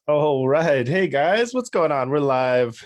All right. Hey guys, what's going on? We're live.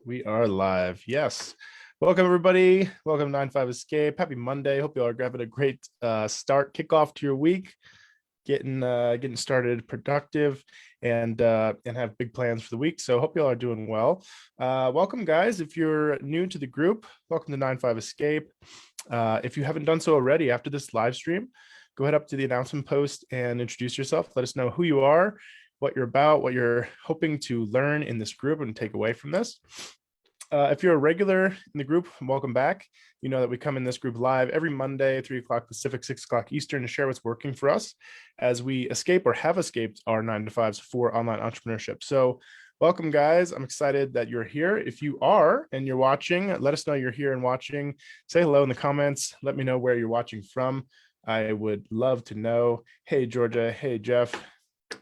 We are live. Yes. Welcome everybody. Welcome to 9 to 5 Escape. Happy Monday. Hope you all are grabbing a great start, kickoff to your week, getting started productive and have big plans for the week. So hope you all are doing well. Welcome guys. If you're new to the group, welcome to 9 to 5 Escape. If you haven't done so already after this live stream, go ahead up to the announcement post and introduce yourself. Let us know who you are, what you're about, what you're hoping to learn in this group and take away from this. If you're a regular in the group, welcome back. You know that we come in this group live every Monday, 3 o'clock Pacific, 6 o'clock Eastern, to share what's working for us as we escape or have escaped our 9 to 5s for online entrepreneurship. So welcome, guys. I'm excited that you're here. If you are and you're watching, let us know you're here and watching. Say hello in the comments. Let me know where you're watching from. I would love to know. Hey, Georgia. Hey, Jeff.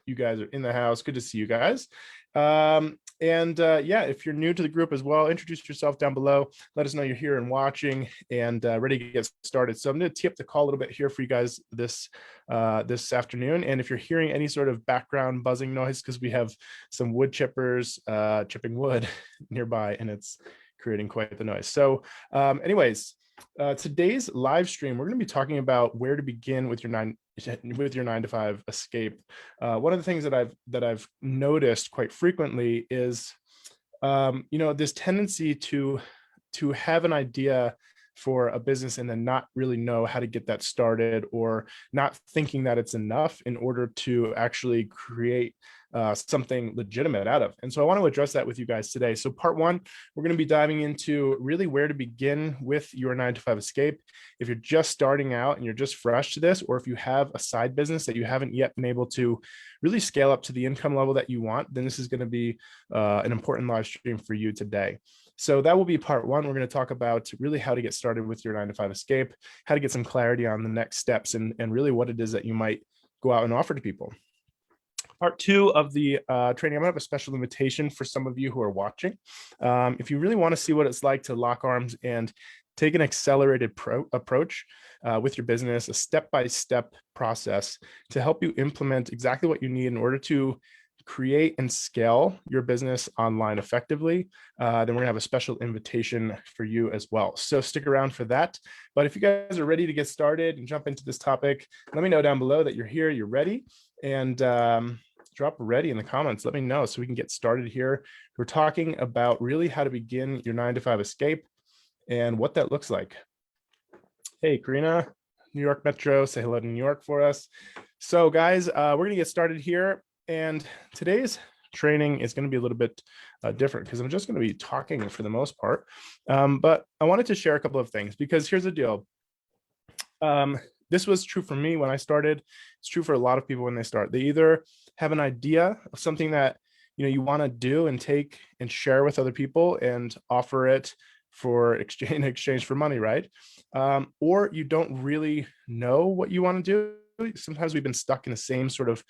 You guys are in the house. Good to see you guys. Yeah, if you're new to the group as well, introduce yourself down below. Let us know you're here and watching and ready to get started. So I'm going to tee up the call a little bit here for you guys this afternoon. And if you're hearing any sort of background buzzing noise, because we have some wood chippers chipping wood nearby, and it's creating quite the noise. So anyways, today's live stream, we're going to be talking about where to begin with your 9 to 5 escape. One of the things that I've noticed quite frequently is this tendency to have an idea for a business and then not really know how to get that started, or not thinking that it's enough in order to actually create something legitimate out of. And so I want to address that with you guys today. So part one, we're going to be diving into really where to begin with your 9 to 5 escape. If you're just starting out and you're just fresh to this, or if you have a side business that you haven't yet been able to really scale up to the income level that you want, then this is going to be an important live stream for you today. So that will be part one. We're going to talk about really how to get started with your 9 to 5 escape, how to get some clarity on the next steps, and really what it is that you might go out and offer to people. Part two of the training, I'm gonna have a special invitation for some of you who are watching. If you really want to see what it's like to lock arms and take an accelerated approach with your business, a step-by-step process to help you implement exactly what you need in order to create and scale your business online effectively, then we're gonna have a special invitation for you as well. So stick around for that. But if you guys are ready to get started and jump into this topic, let me know down below that you're here, you're ready, and drop ready in the comments. Let me know so we can get started here. We're talking about really how to begin your 9 to 5 escape and what that looks like. Hey, Karina, New York Metro, say hello to New York for us. So guys, we're gonna get started here. And today's training is going to be a little bit different because I'm just going to be talking for the most part. But I wanted to share a couple of things, because here's the deal. This was true for me when I started. It's true for a lot of people when they start. They either have an idea of something that you want to do and take and share with other people and offer it for exchange for money, right? Or you don't really know what you want to do. Sometimes we've been stuck in the same sort of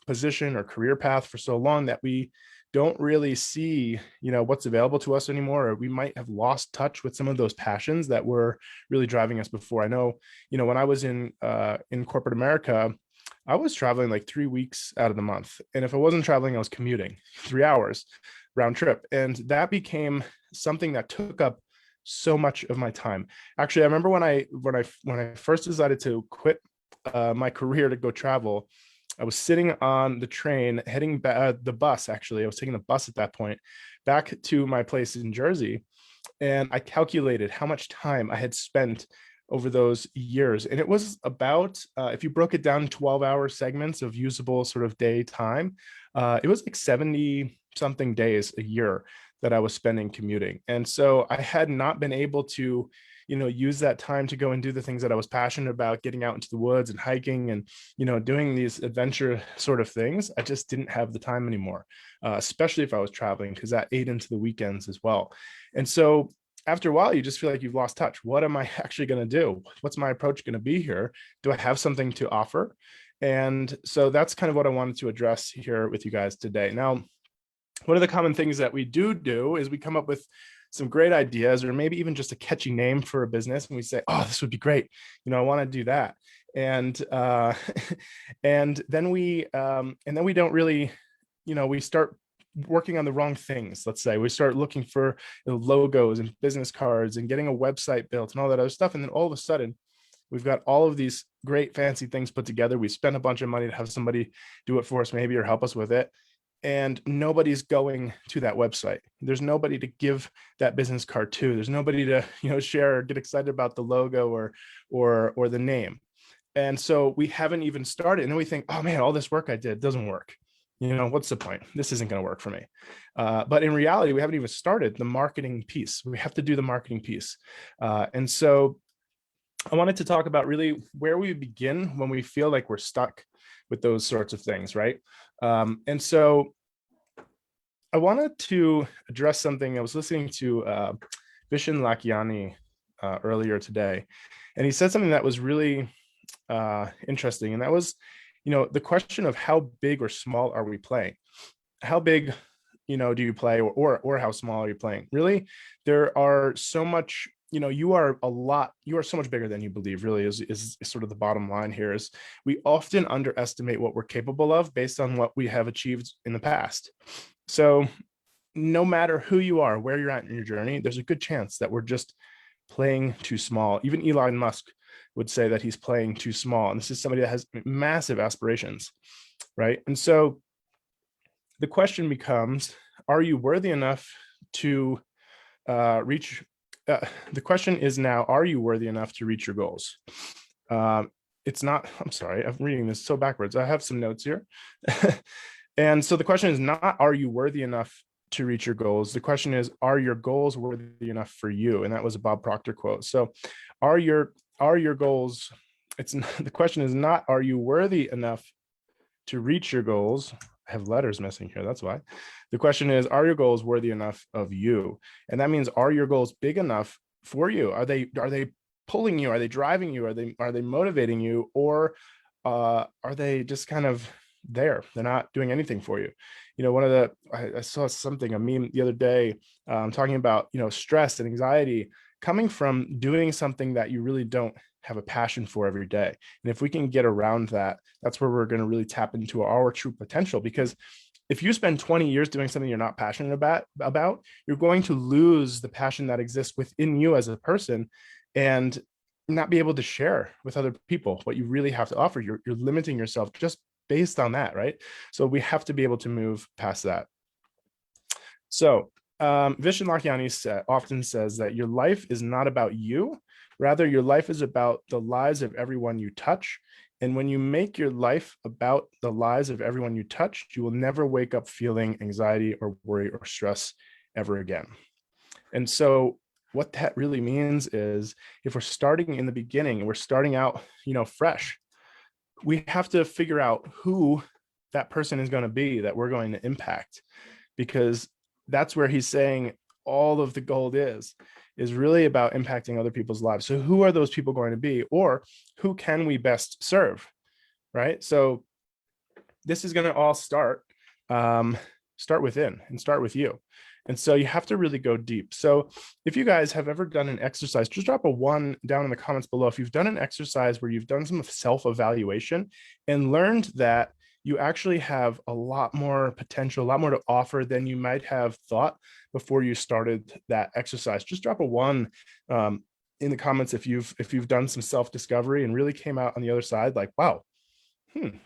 position or career path for so long that we don't really see what's available to us anymore, or we might have lost touch with some of those passions that were really driving us before. I know when I was in corporate America, I was traveling like 3 weeks out of the month, and if I wasn't traveling, I was commuting 3 hours round trip, and that became something that took up so much of my time. Actually, I remember when I first decided to quit my career to go travel, I was sitting on the train heading back, the bus, actually. I was taking the bus at that point back to my place in Jersey. And I calculated how much time I had spent over those years. And it was about, if you broke it down 12-hour segments of usable sort of day time, it was like 70 something days a year that I was spending commuting. And so I had not been able to use that time to go and do the things that I was passionate about, getting out into the woods and hiking and, doing these adventure sort of things. I just didn't have the time anymore, especially if I was traveling, because that ate into the weekends as well. And so after a while, you just feel like you've lost touch. What am I actually going to do? What's my approach going to be here? Do I have something to offer? And so that's kind of what I wanted to address here with you guys today. Now, one of the common things that we do is we come up with some great ideas, or maybe even just a catchy name for a business, and we say, oh, this would be great, I want to do that. And and then we don't really we start working on the wrong things. Let's say we start looking for logos and business cards and getting a website built and all that other stuff. And then all of a sudden, we've got all of these great fancy things put together. We spend a bunch of money to have somebody do it for us, maybe, or help us with it. And nobody's going to that website. There's nobody to give that business card to. There's nobody to, share or get excited about the logo or the name. And so we haven't even started. And then we think, oh man, all this work I did doesn't work. What's the point? This isn't going to work for me. But in reality, we haven't even started the marketing piece. We have to do the marketing piece. And so I wanted to talk about really where we begin when we feel like we're stuck with those sorts of things, right? And so I wanted to address something. I was listening to Vishen Lakhiani earlier today, and he said something that was really interesting. And that was, the question of how big or small are we playing? How big, do you play, or how small are you playing? Really, there are so much, you are so much bigger than you believe, really, is sort of the bottom line here. Is we often underestimate what we're capable of based on what we have achieved in the past. So no matter who you are, where you're at in your journey, there's a good chance that we're just playing too small. Even Elon Musk would say that he's playing too small. And this is somebody that has massive aspirations, right? And so the question becomes, are you worthy enough to reach? The question is now, are you worthy enough to reach your goals? It's not, I'm sorry, I'm reading this so backwards. I have some notes here. And so the question is not, are you worthy enough to reach your goals? The question is, are your goals worthy enough for you? And that was a Bob Proctor quote. So are your goals, the question is not, are you worthy enough to reach your goals? I have letters missing here, that's why. The question is, are your goals worthy enough of you? And that means, are your goals big enough for you? Are they pulling you? Are they driving you? Are they motivating you? Or are they just kind of there? They're not doing anything for you. I saw a meme the other day talking about, stress and anxiety coming from doing something that you really don't have a passion for every day. And if we can get around that, that's where we're going to really tap into our true potential. Because if you spend 20 years doing something you're not passionate about, you're going to lose the passion that exists within you as a person and not be able to share with other people what you really have to offer. You're limiting yourself just based on that, right? So we have to be able to move past that. So Vishen Lakhiani often says that your life is not about you. Rather, your life is about the lives of everyone you touch. And when you make your life about the lives of everyone you touch, you will never wake up feeling anxiety or worry or stress ever again. And so what that really means is, if we're starting in the beginning and we're starting out, fresh, we have to figure out who that person is going to be that we're going to impact, because that's where he's saying all of the gold is really about impacting other people's lives. So who are those people going to be, or who can we best serve, right? So this is going to all start within and start with you. And so you have to really go deep. So if you guys have ever done an exercise, just drop a 1 down in the comments below. If you've done an exercise where you've done some self-evaluation and learned that you actually have a lot more potential, a lot more to offer than you might have thought before you started that exercise, just drop a 1 in the comments if you've done some self-discovery and really came out on the other side like, wow,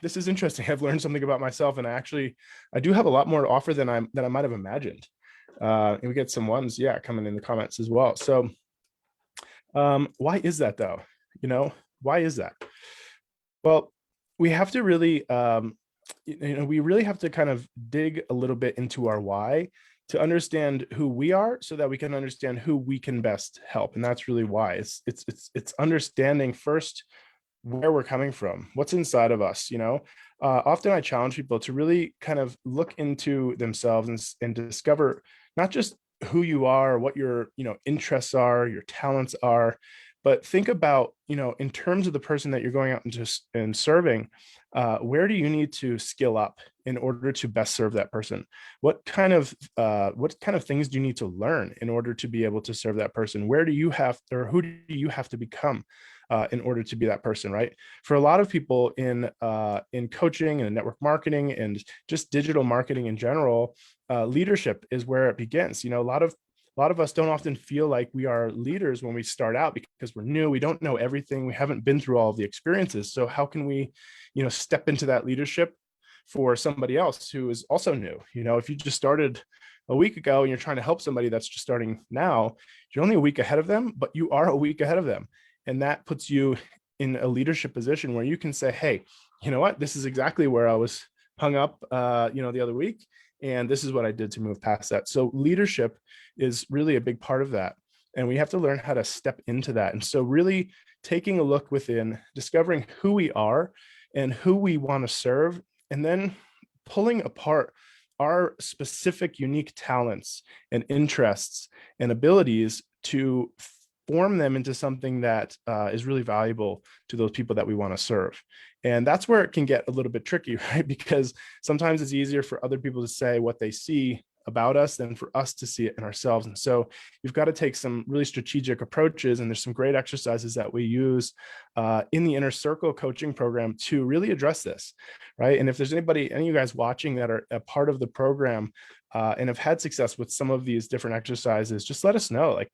this is interesting. I've learned something about myself, and I do have a lot more to offer than I might have imagined. And we get some 1s, coming in the comments as well. So why is that though? Why is that? Well, we have to really, we really have to kind of dig a little bit into our why to understand who we are, so that we can understand who we can best help. And that's really why it's understanding first where we're coming from, what's inside of us. Often I challenge people to really kind of look into themselves and discover not just who you are, what your interests are, your talents are, but think about, in terms of the person that you're going out and serving, where do you need to skill up in order to best serve that person? What kind of things do you need to learn in order to be able to serve that person? Where do you have, or who do you have to become in order to be that person, right? For a lot of people in coaching and network marketing and just digital marketing in general, leadership is where it begins. You know, a lot of us don't often feel like we are leaders when we start out because we're new. We don't know everything. We haven't been through all of the experiences. So how can we, you know, step into that leadership for somebody else who is also new? You know, if you just started a week ago and you're trying to help somebody that's just starting now, you're only a week ahead of them, but you are a week ahead of them. And that puts you in a leadership position where you can say, hey, you know what, this is exactly where I was hung up, you know, the other week. And this is what I did to move past that. So leadership is really a big part of that. And we have to learn how to step into that. And so really taking a look within, discovering who we are and who we want to serve, and then pulling apart our specific unique talents and interests and abilities to form them into something that is really valuable to those people that we want to serve. And that's where it can get a little bit tricky, right? Because sometimes it's easier for other people to say what they see about us than for us to see it in ourselves. And so you've got to take some really strategic approaches. And there's some great exercises that we use in the Inner Circle coaching program to really address this, right? And if there's any of you guys watching that are a part of the program and have had success with some of these different exercises, just let us know, like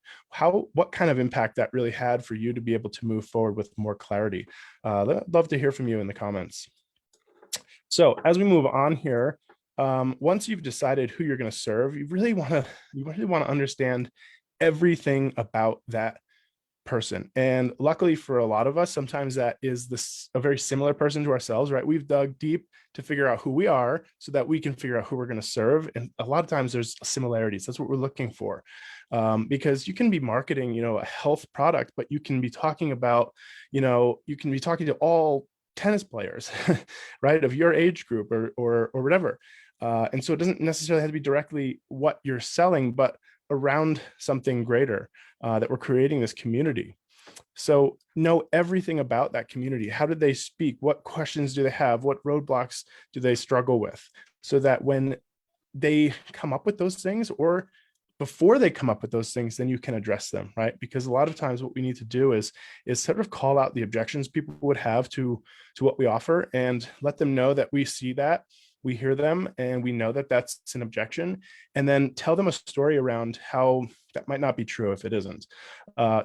what kind of impact that really had for you to be able to move forward with more clarity. I'd love to hear from you in the comments. So as we move on here, once you've decided who you're going to serve, you really want to understand everything about that person. And luckily for a lot of us, sometimes that is a very similar person to ourselves, right? We've dug deep to figure out who we are so that we can figure out who we're going to serve. And a lot of times there's similarities. That's what we're looking for. Because you can be marketing, you know, a health product, but you can be talking about, you know, you can be talking to all tennis players, right, of your age group or whatever. And so it doesn't necessarily have to be directly what you're selling, but around something greater, that we're creating this community. So know everything about that community. How did they speak? What questions do they have? What roadblocks do they struggle with? So that when they come up with those things, or before they come up with those things, then you can address them, right? Because a lot of times what we need to do is sort of call out the objections people would have to what we offer and let them know that we see that, we hear them, and we know that that's an objection, and then tell them a story around how that might not be true if it isn't,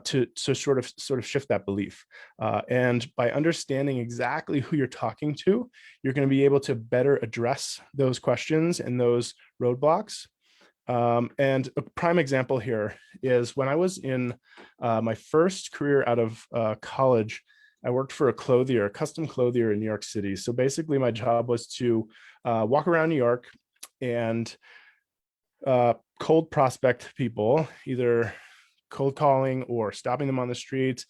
to sort of shift that belief. And by understanding exactly who you're talking to, you're going to be able to better address those questions and those roadblocks. And a prime example here is when I was in my first career out of college, I worked for a custom clothier in New York City. So basically my job was to walk around New York and cold prospect people, either cold calling or stopping them on the street,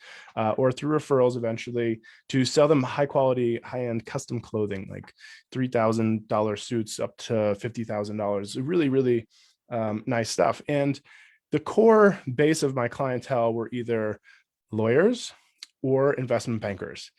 or through referrals eventually, to sell them high quality, high-end custom clothing, like $3,000 suits up to $50,000. Really, really nice stuff. And the core base of my clientele were either lawyers or investment bankers.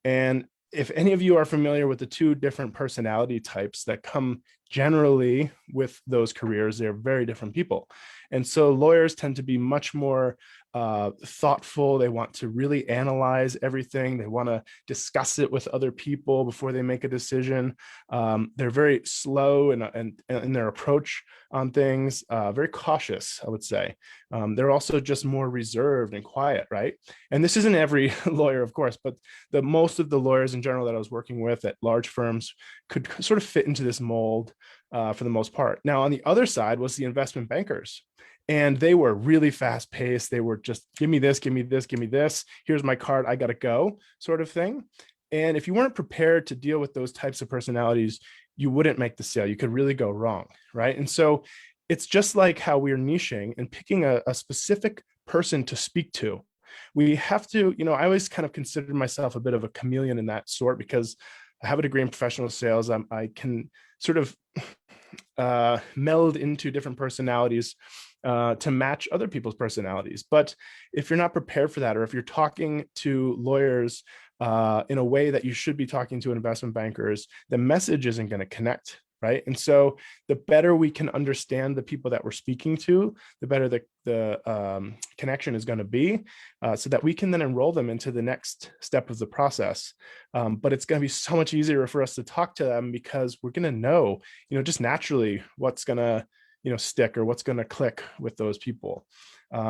And if any of you are familiar with the two different personality types that come generally with those careers, they're very different people. And so lawyers tend to be much more thoughtful. They want to really analyze everything. They want to discuss it with other people before they make a decision. They're very slow in their approach on things, very cautious, I would say. They're also just more reserved and quiet, right? And this isn't every lawyer, of course, but most of the lawyers in general that I was working with at large firms could sort of fit into this mold for the most part. Now, on the other side was the investment bankers. And they were really fast paced. They were just, give me this, give me this, give me this. Here's my card, I got to go, sort of thing. And if you weren't prepared to deal with those types of personalities, you wouldn't make the sale. You could really go wrong, right? And so it's just like how we're niching and picking a specific person to speak to. We have to, you know, I always kind of consider myself a bit of a chameleon in that sort, because I have a degree in professional sales. I can sort of meld into different personalities to match other people's personalities. But if you're not prepared for that, or if you're talking to lawyers in a way that you should be talking to investment bankers, the message isn't going to connect, right? And so the better we can understand the people that we're speaking to, the better the connection is going to be, so that we can then enroll them into the next step of the process. But it's going to be so much easier for us to talk to them because we're going to know, just naturally what's going to, stick or what's going to click with those people.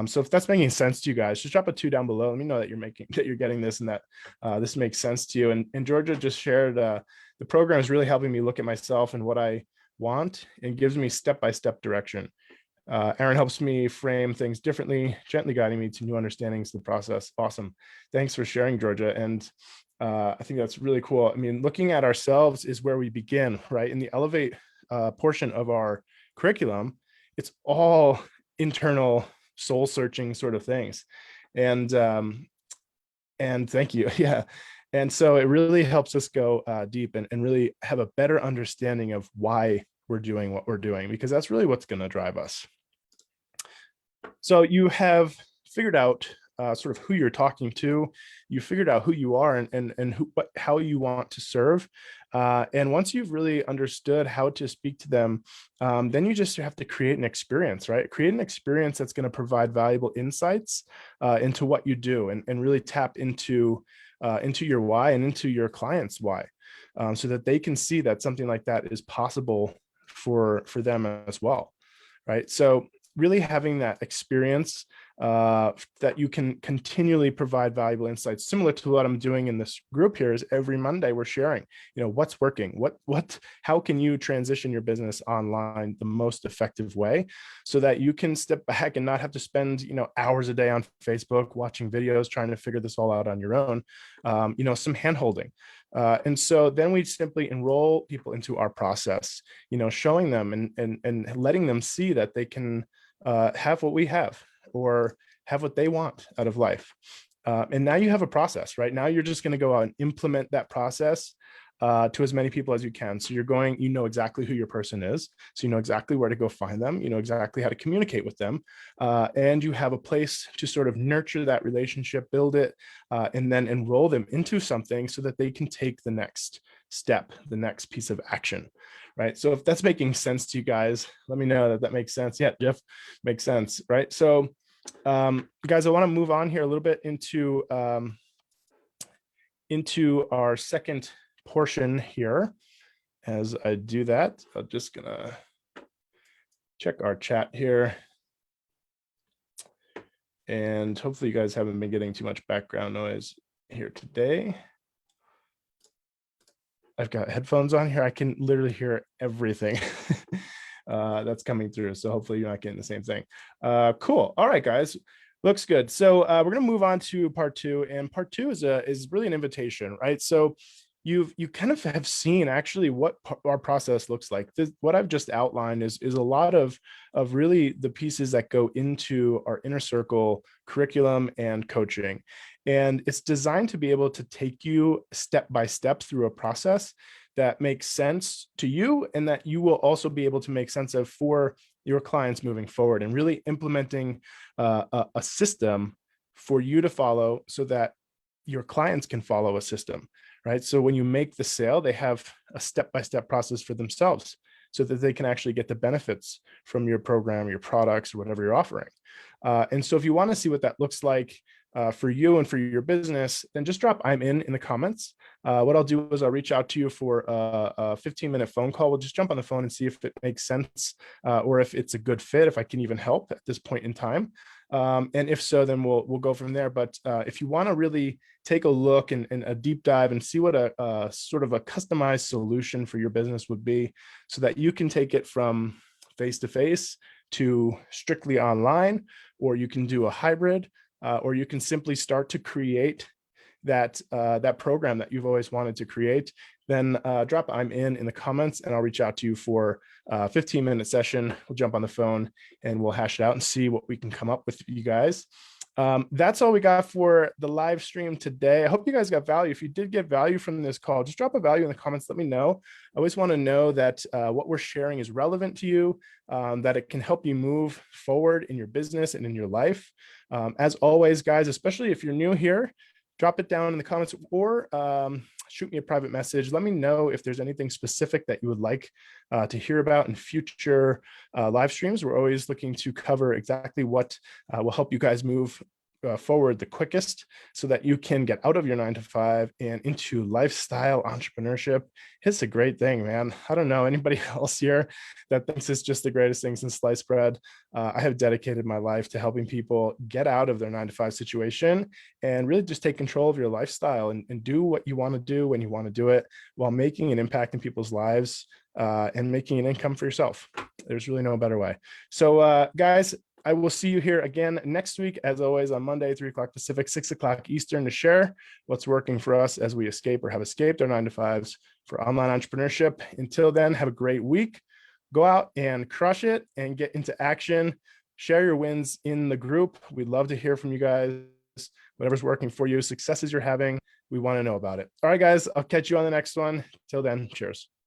So if that's making sense to you guys, just drop a 2 down below. Let me know that you're getting this and that this makes sense to you. And Georgia just shared, the program is really helping me look at myself and what I want and gives me step-by-step direction. Aaron helps me frame things differently, gently guiding me to new understandings of the process. Awesome. Thanks for sharing, Georgia. And I think that's really cool. I mean, looking at ourselves is where we begin, right? In the Elevate portion of our curriculum, it's all internal soul searching sort of things. And thank you. Yeah. And so it really helps us go deep and really have a better understanding of why we're doing what we're doing, because that's really what's going to drive us. So you have figured out sort of who you're talking to. You figured out who you are and how you want to serve. And once you've really understood how to speak to them, then you just have to create an experience, right? Create an experience that's going to provide valuable insights into what you do and really tap into your why and into your client's why, so that they can see that something like that is possible for them as well, right? So really having that experience that you can continually provide valuable insights, similar to what I'm doing in this group here, is every Monday we're sharing, what's working, how can you transition your business online the most effective way, so that you can step back and not have to spend, hours a day on Facebook watching videos, trying to figure this all out on your own, some hand-holding. And so then we simply enroll people into our process, showing them and letting them see that they can have what we have, or have what they want out of life. And now you have a process, right? Now you're just going to go out and implement that process to as many people as you can. So you know exactly who your person is. So you know exactly where to go find them. You know exactly how to communicate with them. And you have a place to sort of nurture that relationship, build it, and then enroll them into something so that they can take the next step, the next piece of action, right? So if that's making sense to you guys, let me know that makes sense. Yeah, Jeff, makes sense, right? So guys, I want to move on here a little bit into our second portion here. As I do that, I'm just gonna check our chat here. And hopefully you guys haven't been getting too much background noise here today. I've got headphones on here. I can literally hear everything that's coming through. So hopefully you're not getting the same thing. Cool. All right, guys. Looks good. So we're going to move on to part 2, and part 2 is really an invitation, right? So you kind of have seen actually what our process looks like. What I've just outlined is a lot of really the pieces that go into our inner circle curriculum and coaching. And it's designed to be able to take you step by step through a process that makes sense to you, and that you will also be able to make sense of for your clients moving forward, and really implementing a system for you to follow so that your clients can follow a system, right? So when you make the sale, they have a step-by-step process for themselves so that they can actually get the benefits from your program, your products, or whatever you're offering. And so if you want to see what that looks like for you and for your business, then just drop "I'm in" the comments. What I'll do is I'll reach out to you for a 15-minute phone call. We'll just jump on the phone and see if it makes sense, or if it's a good fit, if I can even help at this point in time. And if so, then we'll go from there. But if you want to really take a look and a deep dive and see what a sort of a customized solution for your business would be, so that you can take it from face-to-face to strictly online, or you can do a hybrid, or you can simply start to create that program that you've always wanted to create, then drop "I'm in" the comments, and I'll reach out to you for a 15-minute session. We'll jump on the phone and we'll hash it out and see what we can come up with you guys. That's all we got for the live stream today. I hope you guys got value. If you did get value from this call, just drop a value in the comments. Let me know. I always want to know that what we're sharing is relevant to you, that it can help you move forward in your business and in your life. As always, guys, especially if you're new here, drop it down in the comments, or shoot me a private message. Let me know if there's anything specific that you would like to hear about in future live streams. We're always looking to cover exactly what will help you guys move forward the quickest, so that you can get out of your 9 to 5 and into lifestyle entrepreneurship. It's a great thing, man. I don't know anybody else here that thinks it's just the greatest thing since sliced bread. I have dedicated my life to helping people get out of their 9 to 5 situation and really just take control of your lifestyle and do what you want to do when you want to do it, while making an impact in people's lives and making an income for yourself. There's really no better way. So guys, I will see you here again next week, as always, on Monday, 3 o'clock Pacific, 6 o'clock Eastern, to share what's working for us as we escape or have escaped our 9 to 5s for online entrepreneurship. Until then, have a great week. Go out and crush it and get into action. Share your wins in the group. We'd love to hear from you guys. Whatever's working for you, successes you're having, we want to know about it. All right, guys, I'll catch you on the next one. Till then, cheers.